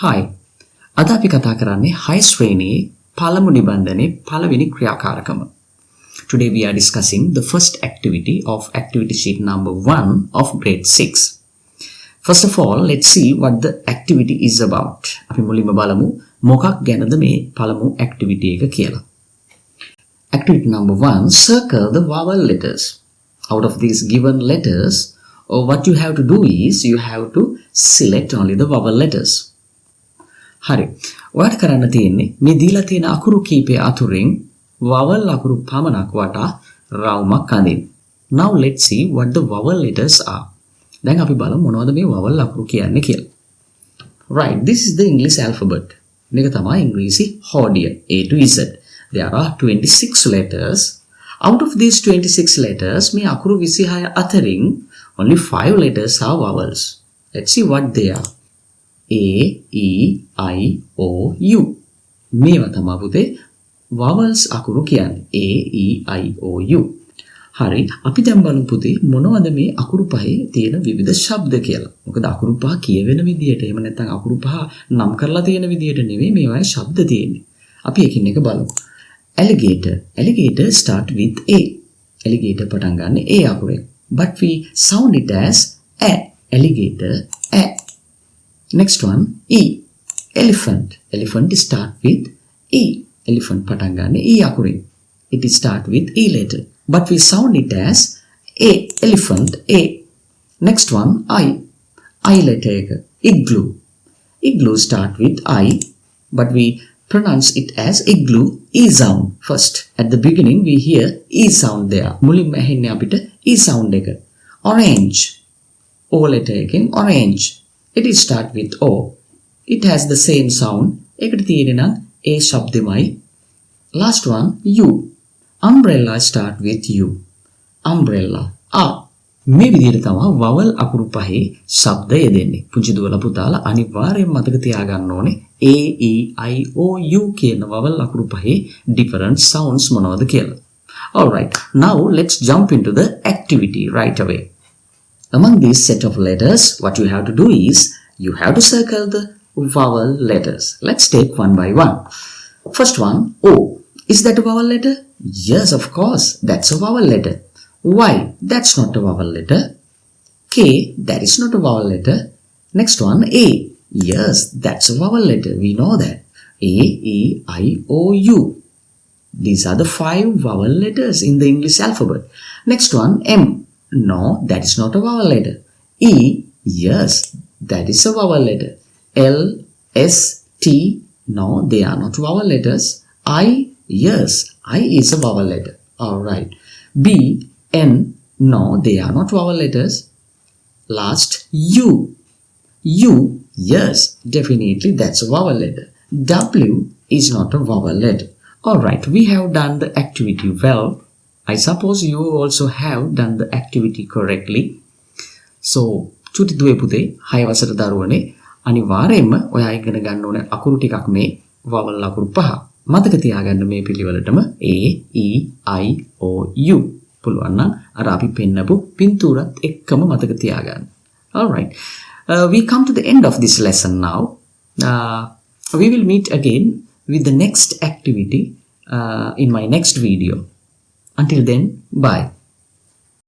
Hi. අද අපි කතා කරන්නේ 6 ශ්‍රේණියේ පළමු නිබන්ධනයේ පළවෙනි ක්‍රියාකාරකම. Today we are discussing the first activity of activity sheet number 1 of grade 6. First of all, let's see what the activity is about. අපි මුලින්ම බලමු මොකක් ගැනද මේ පළමු activity එක කියලා. Activity number 1, circle the vowel letters. Out of these given letters, what you have to do is you have to select only the vowel letters. හරි. ඔයාලට කරන්න තියෙන්නේ මේ දීලා තියෙන අකුරු කීපය අතුරින් vowel අකුරු පමණක් වටා රවුමක් අඳින්න. Now let's see what the vowel letters are. දැන් අපි බලමු මොනවද මේ vowel අකුරු කියන්නේ කියලා. Right, this is the English alphabet. මේක තමයි ඉංග්‍රීසි හෝඩිය A to Z. There are 26 letters. Out of these 26 letters, මේ අකුරු 26 අතරින් only 5 letters are vowels. Let's see what they are. A, E, I, O, U. මේවා තමයි පුතේ vowels අකුරු කියන්නේ. A, E, I, O, U. හරි. අපි දැන් බලමු පුතේ මොනවද මේ අකුරු පහේ තියෙන විවිධ ශබ්ද කියලා. මොකද අකුරු පහ කියවෙන විදියට එහෙම නැත්නම් අකුරු පහ නම් කරලා තියෙන විදියට නෙවෙයි මේවායේ ශබ්ද තියෙන්නේ. අපි එකින් එක බලමු. Alligator. Alligator start with A. Alligator පටන් ගන්න A අකුරෙන්. But we sound it as A. Alligator, A. Next one, E. Elephant. Elephant start with E. Elephant පටන් ගන්න E අකුරෙන්. It start with E letter. But we sound it as A. Elephant, A. Next one, I. I letter එක. Igloo. Igloo start with I. But we pronounce it as igloo, E sound first. At the beginning we hear E sound there. මුලින්ම ඇහෙන්නේ අපිට E sound එක. Orange. O letter එකෙන් orange. It is start with O. It has the same sound. එකට තියෙන්නේ නම් A ශබ්දෙමයි. Last one, U. Umbrella start with U. Umbrella. A. මේ විදිහට තමයි vowel අකුරු පහේ ශබ්ද යෙදෙන්නේ. පුංචි දුවලා පුතාලා අනිවාර්යයෙන් මතක තියාගන්න ඕනේ A, E, I, O, U කියන vowel අකුරු පහේ different sounds මොනවද කියලා. Alright, now let's jump into the activity right away. Among these set of letters, what you have to do is you have to circle the vowel letters. Let's take one by one. First one, O. Is that a vowel letter? Yes, of course, that's a vowel letter. Y, that's not a vowel letter. K, that is not a vowel letter. Next one, A. Yes, that's a vowel letter. We know that. A, E, I, O, U. These are the 5 vowel letters in the English alphabet. Next one, M. No, that is not a vowel letter. E, yes, that is a vowel letter. L, S, T, no, they are not vowel letters. I, yes, I is a vowel letter. Alright. B, N, no, they are not vowel letters. Last, U. U, yes, definitely that's a vowel letter. W is not a vowel letter. Alright, we have done the activity well. I suppose you also have done the activity correctly. So, චුටි දුවේ පුතේ 6 වසර දරුවනේ අනිවාර්යයෙන්ම ඔයා ඉගෙන ගන්න ඕන අකුරු ටිකක් මේ vowel අකුරු පහ. මතක තියාගන්න මේ පිළිවෙලටම A, E, I, O, U. පුළුවන් නම් අර අපි පෙන්නපු පින්තූරත් එක්කම මතක තියාගන්න. Alright. We come to the end of this lesson now. We will meet again with the next activity in my next video. Until then, bye.